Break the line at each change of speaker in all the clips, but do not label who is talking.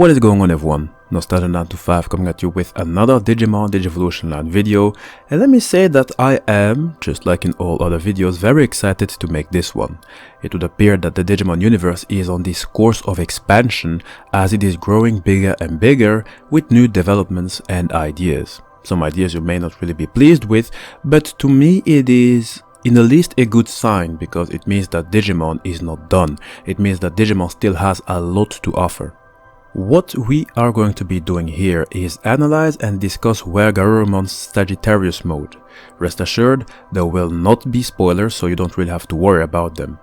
What is going on, everyone? Nostalgia925 coming at you with another Digimon Digivolution Line video, and let me say that I am, just like in all other videos, very excited to make this one. It would appear that the Digimon universe is on this course of expansion as it is growing bigger and bigger with new developments and ideas. Some ideas you may not really be pleased with, but to me it is in the least a good sign, because it means that Digimon is not done. It means that Digimon still has a lot to offer. What we are going to be doing here is analyze and discuss WereGarurumon's Sagittarius mode. Rest assured, there will not be spoilers, so you don't really have to worry about them.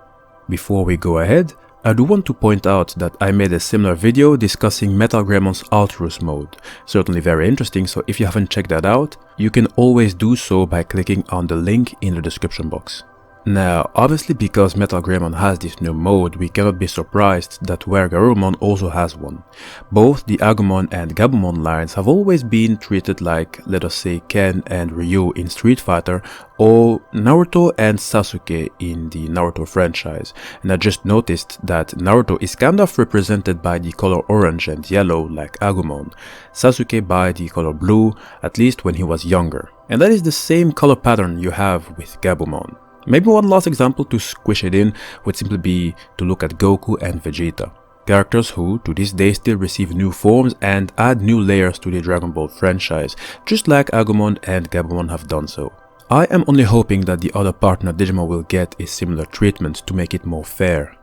Before we go ahead, I do want to point out that I made a similar video discussing MetalGreymon's Alterous mode. Certainly very interesting, so if you haven't checked that out, you can always do so by clicking on the link in the description box. Now, obviously because MetalGreymon has this new mode, we cannot be surprised that WereGarurumon also has one. Both the Agumon and Gabumon lines have always been treated like, let us say, Ken and Ryu in Street Fighter, or Naruto and Sasuke in the Naruto franchise. And I just noticed that Naruto is kind of represented by the color orange and yellow like Agumon, Sasuke by the color blue, at least when he was younger. And that is the same color pattern you have with Gabumon. Maybe one last example to squish it in would simply be to look at Goku and Vegeta, characters who to this day still receive new forms and add new layers to the Dragon Ball franchise, just like Agumon and Gabumon have done so. I am only hoping that the other partner Digimon will get a similar treatment to make it more fair.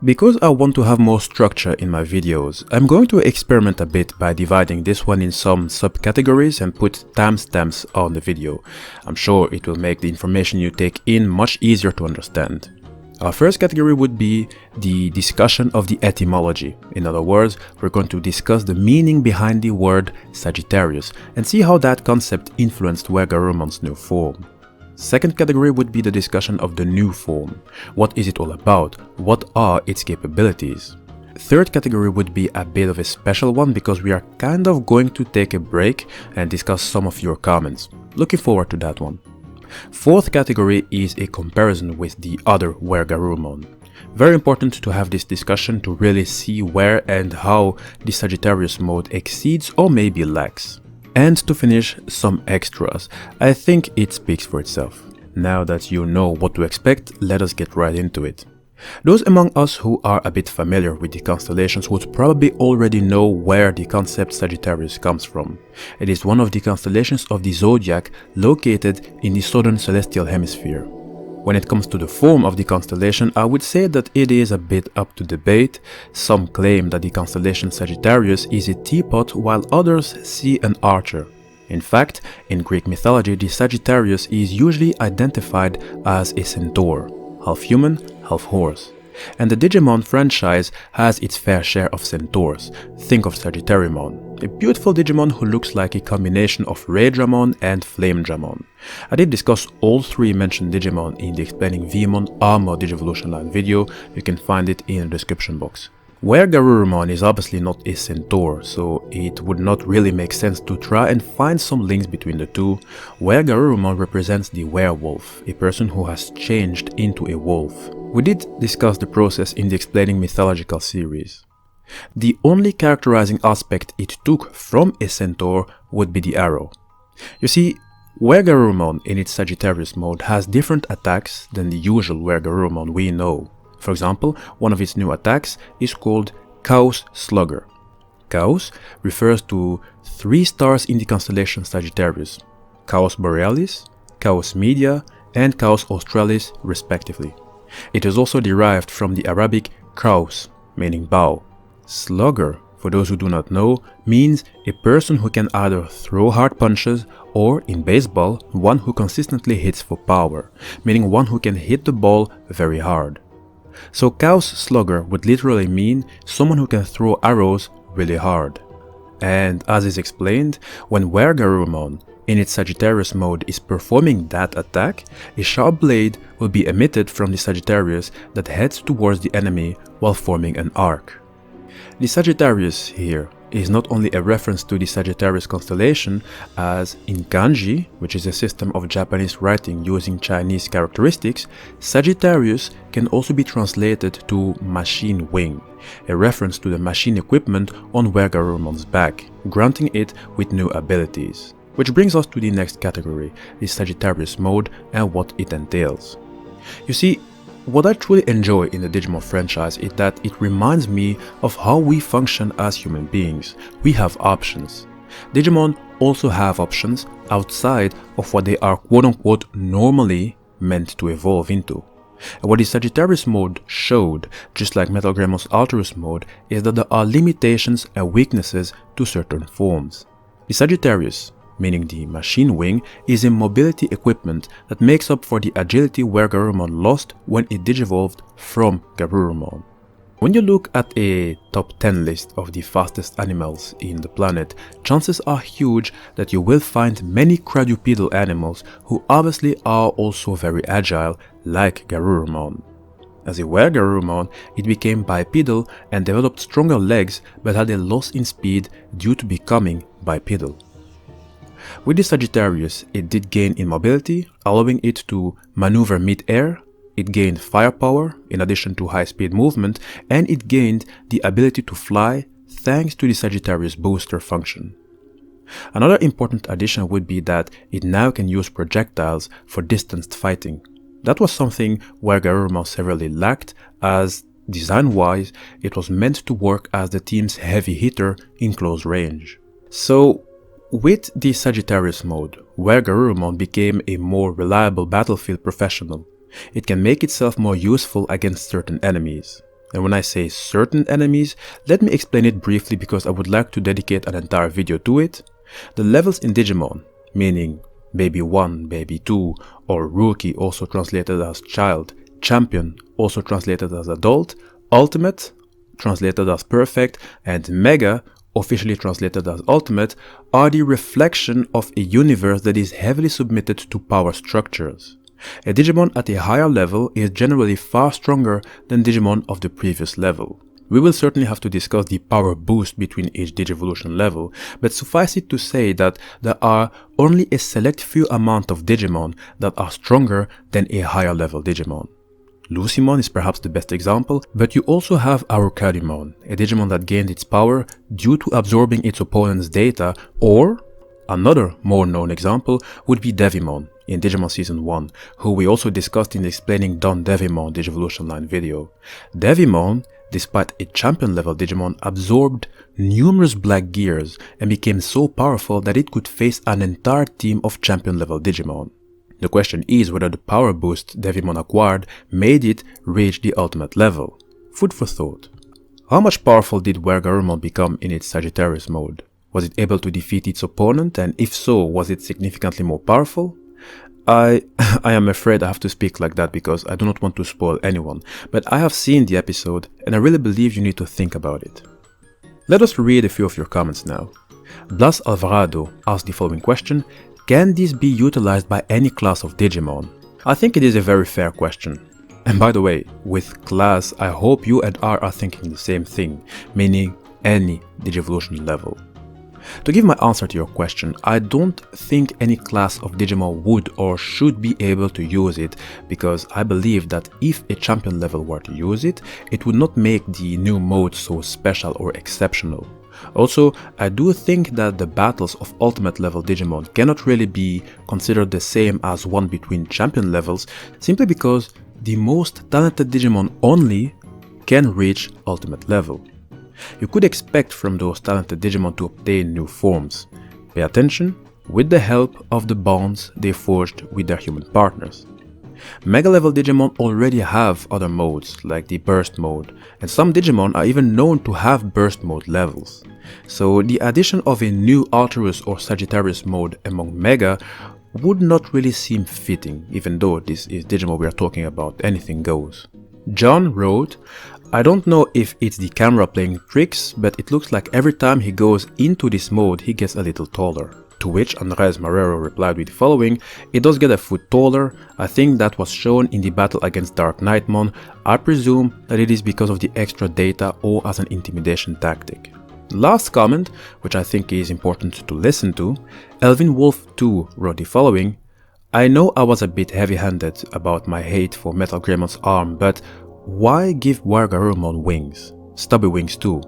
Because I want to have more structure in my videos, I'm going to experiment a bit by dividing this one in some subcategories and put timestamps on the video. I'm sure it will make the information you take in much easier to understand. Our first category would be the discussion of the etymology. In other words, we're going to discuss the meaning behind the word Sagittarius and see how that concept influenced WereGarurumon's new form. Second category would be the discussion of the new form. What is it all about? What are its capabilities? Third category would be a bit of a special one because we are kind of going to take a break and discuss some of your comments. Looking forward to that one. Fourth category is a comparison with the other WereGarurumon. Very important to have this discussion to really see where and how the Sagittarius mode exceeds or maybe lacks. And to finish, some extras. I think it speaks for itself. Now that you know what to expect, let us get right into it. Those among us who are a bit familiar with the constellations would probably already know where the concept Sagittarius comes from. It is one of the constellations of the zodiac located in the southern celestial hemisphere. When it comes to the form of the constellation, I would say that it is a bit up to debate. Some claim that the constellation Sagittarius is a teapot, while others see an archer. In fact, in Greek mythology, the Sagittarius is usually identified as a centaur, half human, half horse. And the Digimon franchise has its fair share of centaurs. Think of Sagittariumon, a beautiful Digimon who looks like a combination of Raydramon and Flamedramon. I did discuss all three mentioned Digimon in the Explaining Veemon Armor Digivolution Line video. You can find it in the description box. WereGarurumon is obviously not a centaur, so it would not really make sense to try and find some links between the two. WereGarurumon represents the werewolf, a person who has changed into a wolf. We did discuss the process in the Explaining Mythological series. The only characterizing aspect it took from a centaur would be the arrow. You see, WereGarurumon in its Sagittarius mode has different attacks than the usual WereGarurumon we know. For example, one of its new attacks is called Chaos Slugger. Chaos refers to 3 stars in the constellation Sagittarius: Chaos Borealis, Chaos Media, and Chaos Australis respectively. It is also derived from the Arabic Kraus, meaning bow. Slugger, for those who do not know, means a person who can either throw hard punches or, in baseball, one who consistently hits for power, meaning one who can hit the ball very hard. So Chaos Slugger would literally mean someone who can throw arrows really hard. And as is explained, when WereGarurumon in its Sagittarius mode is performing that attack, a sharp blade will be emitted from the Sagittarius that heads towards the enemy while forming an arc. The Sagittarius here is not only a reference to the Sagittarius constellation, as in kanji, which is a system of Japanese writing using Chinese characteristics, Sagittarius can also be translated to machine wing, a reference to the machine equipment on WereGarurumon's back, granting it with new abilities. Which brings us to the next category, the Sagittarius mode and what it entails. You see, what I truly enjoy in the Digimon franchise is that it reminds me of how we function as human beings. We have options. Digimon also have options outside of what they are quote-unquote normally meant to evolve into. And what the Sagittarius mode showed, just like Metal Greymon's Alterous mode, is that there are limitations and weaknesses to certain forms. The Sagittarius, meaning the machine wing, is a mobility equipment that makes up for the agility WereGarurumon lost when it digivolved from Garurumon. When you look at a top 10 list of the fastest animals in the planet, chances are huge that you will find many quadrupedal animals who obviously are also very agile, like Garurumon. As a WereGarurumon, it became bipedal and developed stronger legs but had a loss in speed due to becoming bipedal. With the Sagittarius, it did gain in mobility, allowing it to maneuver mid-air, it gained firepower in addition to high-speed movement, and it gained the ability to fly thanks to the Sagittarius booster function. Another important addition would be that it now can use projectiles for distanced fighting. That was something WereGarurumon severely lacked, as design-wise, it was meant to work as the team's heavy hitter in close range. So, with the Sagittarius mode, WereGarurumon became a more reliable battlefield professional. It can make itself more useful against certain enemies. And when I say certain enemies, let me explain it briefly because I would like to dedicate an entire video to it. The levels in Digimon, meaning Baby 1, Baby 2, or Rookie, also translated as Child, Champion, also translated as Adult, Ultimate, translated as Perfect, and Mega, officially translated as Ultimate, are the reflection of a universe that is heavily submitted to power structures. A Digimon at a higher level is generally far stronger than Digimon of the previous level. We will certainly have to discuss the power boost between each Digivolution level, but suffice it to say that there are only a select few amount of Digimon that are stronger than a higher level Digimon. Lucymon is perhaps the best example, but you also have Arucarimon, a Digimon that gained its power due to absorbing its opponent's data, or another more known example would be Devimon in Digimon Season 1, who we also discussed in the Explaining Don Devimon Digivolution line video. Devimon, despite a champion level Digimon, absorbed numerous black gears and became so powerful that it could face an entire team of champion level Digimon. The question is whether the power boost Devimon acquired made it reach the ultimate level. Food for thought. How much powerful did WereGarurumon become in its Sagittarius mode? Was it able to defeat its opponent, and if so, was it significantly more powerful? I am afraid I have to speak like that because I do not want to spoil anyone, but I have seen the episode and I really believe you need to think about it. Let us read a few of your comments now. Blas Alvarado asked the following question: can this be utilized by any class of Digimon? I think it is a very fair question. And by the way, with class, I hope you and I are thinking the same thing, meaning any Digivolution level. To give my answer to your question, I don't think any class of Digimon would or should be able to use it, because I believe that if a champion level were to use it, it would not make the new mode so special or exceptional. Also, I do think that the battles of ultimate level Digimon cannot really be considered the same as one between champion levels, simply because the most talented Digimon only can reach ultimate level. You could expect from those talented Digimon to obtain new forms. Pay attention, with the help of the bonds they forged with their human partners. Mega level Digimon already have other modes, like the burst mode, and some Digimon are even known to have burst mode levels. So the addition of a new Alterous or Sagittarius mode among Mega would not really seem fitting, even though this is Digimon we are talking about, anything goes. John wrote, I don't know if it's the camera playing tricks, but it looks like every time he goes into this mode he gets a little taller. To which Andres Marrero replied with the following: it does get a foot taller. I think that was shown in the battle against Dark Knightmon. I presume that it is because of the extra data or as an intimidation tactic. Last comment, which I think is important to listen to, Elvin Wolf 2 wrote the following: I know I was a bit heavy-handed about my hate for Metal Greymon's arm, but why give Wargarurumon wings? Stubby wings too.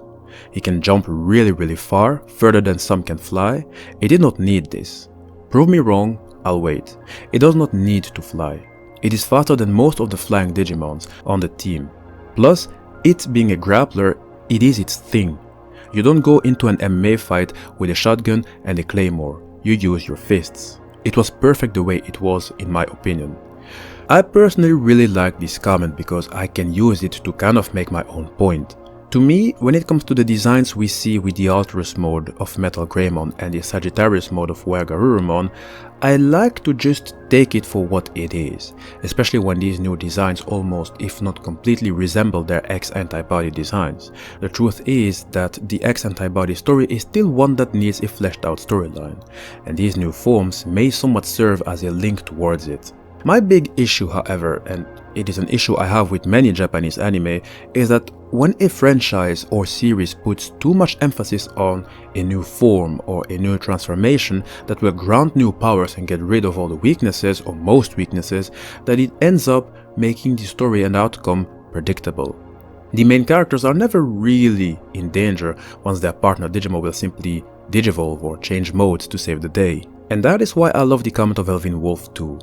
He can jump really far, further than some can fly. It did not need this. Prove me wrong, I'll wait. It does not need to fly. It is faster than most of the flying Digimons on the team. Plus, it being a grappler, it is its thing. You don't go into an MMA fight with a shotgun and a claymore. You use your fists. It was perfect the way it was, in my opinion. I personally really like this comment because I can use it to kind of make my own point. To me, when it comes to the designs we see with the Alterous mode of Metal Greymon and the Sagittarius mode of Wargarurumon, I like to just take it for what it is, especially when these new designs almost, if not completely, resemble their X-Antibody designs. The truth is that the X-Antibody story is still one that needs a fleshed out storyline, and these new forms may somewhat serve as a link towards it. My big issue, however, and it is an issue I have with many Japanese anime, is that when a franchise or series puts too much emphasis on a new form or a new transformation that will grant new powers and get rid of all the weaknesses or most weaknesses, that it ends up making the story and outcome predictable. The main characters are never really in danger once their partner Digimon will simply digivolve or change modes to save the day. And that is why I love the comment of Elvin Wolf 2.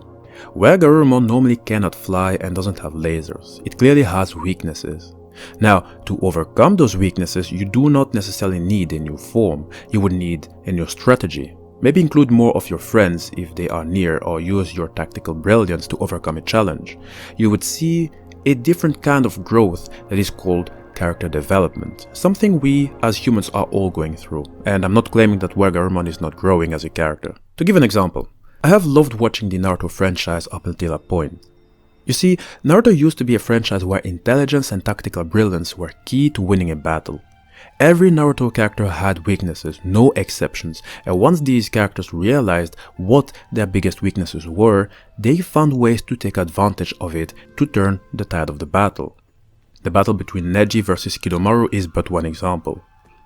Wargarurumon normally cannot fly and doesn't have lasers. It clearly has weaknesses. Now, to overcome those weaknesses, you do not necessarily need a new form. You would need a new strategy. Maybe include more of your friends if they are near, or use your tactical brilliance to overcome a challenge. You would see a different kind of growth that is called character development, something we as humans are all going through, and I'm not claiming that Wargarurumon is not growing as a character. To give an example, I have loved watching the Naruto franchise up until a point. You see, Naruto used to be a franchise where intelligence and tactical brilliance were key to winning a battle. Every Naruto character had weaknesses, no exceptions, and once these characters realized what their biggest weaknesses were, they found ways to take advantage of it to turn the tide of the battle. The battle between Neji versus Kidomaru is but one example.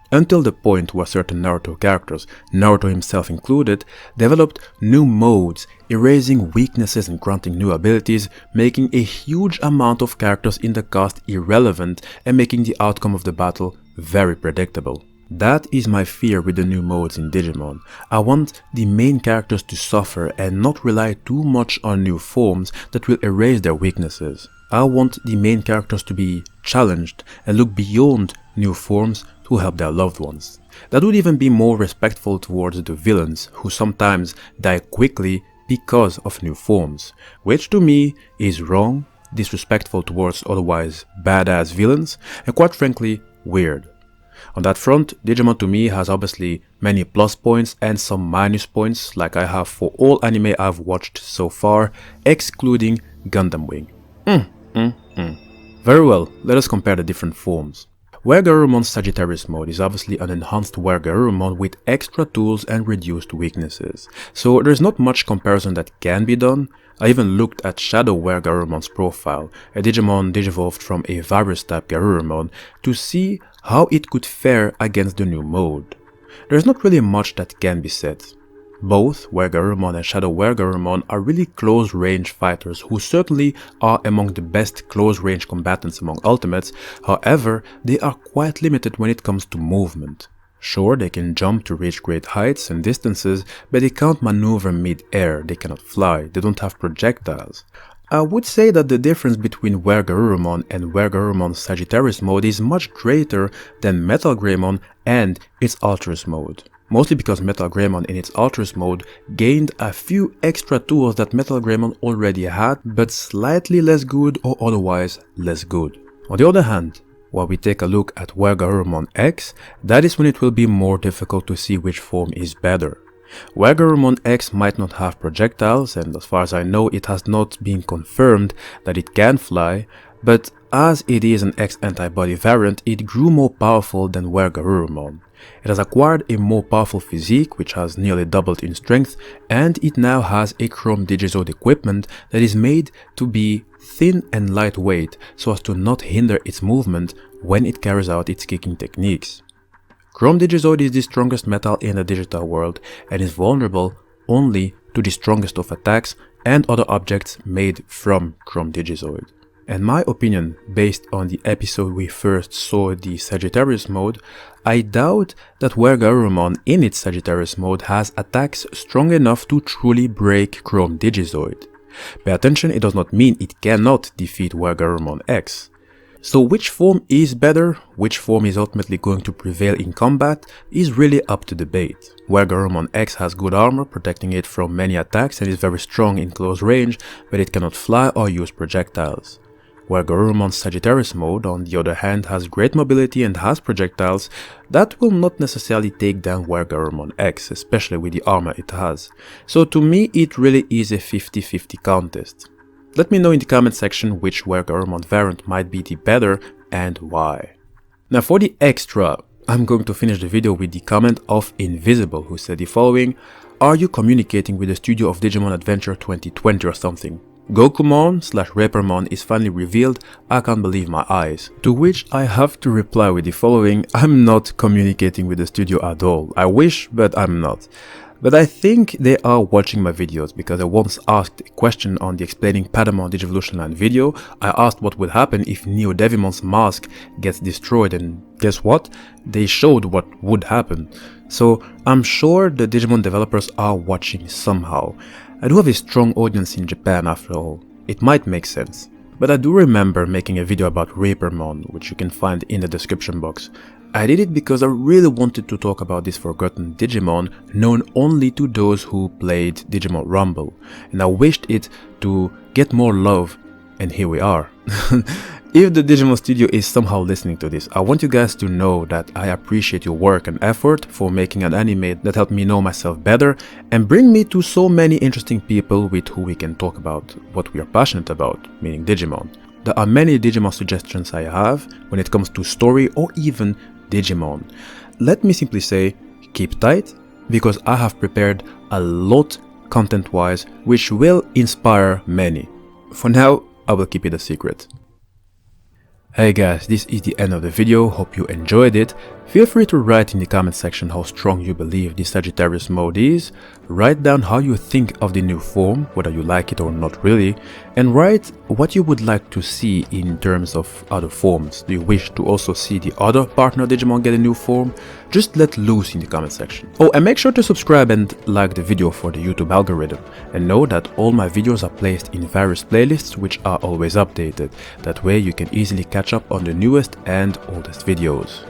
Until the point where certain Naruto characters, Naruto himself included, developed new modes, erasing weaknesses and granting new abilities, making a huge amount of characters in the cast irrelevant and making the outcome of the battle very predictable. That is my fear with the new modes in Digimon. I want the main characters to suffer and not rely too much on new forms that will erase their weaknesses. I want the main characters to be challenged and look beyond new forms to help their loved ones. That would even be more respectful towards the villains, who sometimes die quickly because of new forms, which to me is wrong, disrespectful towards otherwise badass villains, and quite frankly weird. On that front, Digimon to me has obviously many plus points and some minus points, like I have for all anime I've watched so far, excluding Gundam Wing. Very well, let us compare the different forms. Wargarurumon's Sagittarius mode is obviously an enhanced Wargarurumon with extra tools and reduced weaknesses, so there's not much comparison that can be done. I even looked at Shadow Wargarurumon's profile, a Digimon digivolved from a virus-type Garurumon, to see how it could fare against the new mode. There's not really much that can be said. Both Wargarurumon and Shadow Wargarurumon are really close-range fighters who certainly are among the best close-range combatants among Ultimates. However, they are quite limited when it comes to movement. Sure, they can jump to reach great heights and distances, but they can't maneuver mid-air, they cannot fly, they don't have projectiles. I would say that the difference between Wargarurumon and Wargarurumon's Sagittarius mode is much greater than Metal Greymon and its Alterous mode. Mostly because Metal Greymon in its Alterous mode gained a few extra tools that Metal Greymon already had, but slightly less good or otherwise less good. On the other hand, while we take a look at Wargarurumon X, that is when it will be more difficult to see which form is better. Wargarurumon X might not have projectiles, and as far as I know it has not been confirmed that it can fly, but as it is an X-Antibody variant, it grew more powerful than Wargarurumon. It has acquired a more powerful physique, which has nearly doubled in strength, and it now has a Chrome Digizord equipment that is made to be thin and lightweight so as to not hinder its movement when it carries out its kicking techniques. Chrome Digizoid is the strongest metal in the digital world and is vulnerable only to the strongest of attacks and other objects made from Chrome Digizoid. In my opinion, based on the episode we first saw the Sagittarius mode, I doubt that Wergarurumon in its Sagittarius mode has attacks strong enough to truly break Chrome Digizoid. Pay attention, it does not mean it cannot defeat Wergarurumon X. So which form is better, which form is ultimately going to prevail in combat, is really up to debate. Wergarurumon X has good armor, protecting it from many attacks and is very strong in close range, but it cannot fly or use projectiles. Wergarurumon's Sagittarius mode, on the other hand, has great mobility and has projectiles that will not necessarily take down Wergarurumon X, especially with the armor it has. So to me, it really is a 50-50 contest. Let me know in the comment section which Wergarurumon variant might be the better and why. Now for the extra, I'm going to finish the video with the comment of Invisible, who said the following: "Are you communicating with the studio of Digimon Adventure 2020 or something? Gokumon/Rapermon is finally revealed, I can't believe my eyes." To which I have to reply with the following: I'm not communicating with the studio at all. I wish, but I'm not. But I think they are watching my videos, because I once asked a question on the Explaining Patamon Digivolution Line video. I asked what would happen if Neo Devimon's mask gets destroyed, and guess what? They showed what would happen. So I'm sure the Digimon developers are watching somehow. I do have a strong audience in Japan after all. It might make sense. But I do remember making a video about Rapermon, which you can find in the description box. I did it because I really wanted to talk about this forgotten Digimon known only to those who played Digimon Rumble, and I wished it to get more love, and here we are. If the Digimon Studio is somehow listening to this, I want you guys to know that I appreciate your work and effort for making an anime that helped me know myself better and bring me to so many interesting people with who we can talk about what we are passionate about, meaning Digimon. There are many Digimon suggestions I have when it comes to story or even Digimon. Let me simply say, keep tight, because I have prepared a lot content-wise which will inspire many. For now, I will keep it a secret. Hey guys, this is the end of the video, hope you enjoyed it. Feel free to write in the comment section how strong you believe the Sagittarius mode is, write down how you think of the new form, whether you like it or not really, and write what you would like to see in terms of other forms. Do you wish to also see the other partner Digimon get a new form? Just let loose in the comment section. Oh, and make sure to subscribe and like the video for the YouTube algorithm, and know that all my videos are placed in various playlists which are always updated. That way you can easily catch up on the newest and oldest videos.